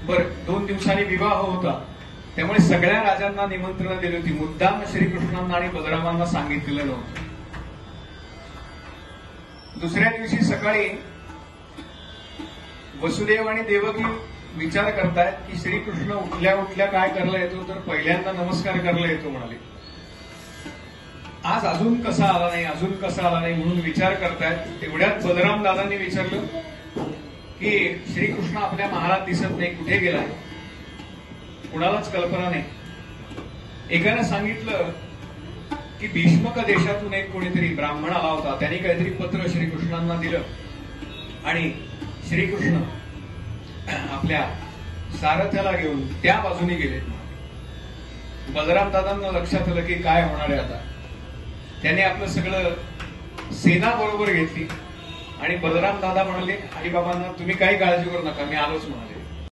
बर 2 दिवसांनी विवाह होता, त्यामुळे सगळ्या राजांना निमंत्रण दिली होती. मुद्दाम श्रीकृष्णांना आणि बलरामांना सांगितलेलं नव्हतं. दुसऱ्या दिवशी सकाळी वसुदेव आणि देवकी विचार करतायत की श्रीकृष्ण उठल्या उठल्या काय करायला येतो, तर पहिल्यांदा नमस्कार करायला येतो म्हणाले. आज अजून कसा आला नाही, अजून कसा आला नाही म्हणून विचार करतायत. तेवढ्यात बलराम दादांनी विचारलं की श्रीकृष्ण आपल्या महालात दिसत नाही, कुठे गेलाय? कुणालाच कल्पना नाही. एकानं सांगितलं की भीष्मक देशातून एक कोणीतरी ब्राह्मण आला होता, त्यांनी काहीतरी पत्र श्रीकृष्णांना दिलं आणि श्रीकृष्ण आपल्या सारथ्याला घेऊन त्या बाजूने गेले. बलराम दादांना लक्षात आलं की काय होणार आहे आता. त्याने आपलं सगळं सेना बरोबर घेतली आणि बलराम दादा म्हणाले, आई बाबांना तुम्ही काही काळजी करू नका, मी आलोच म्हणाले.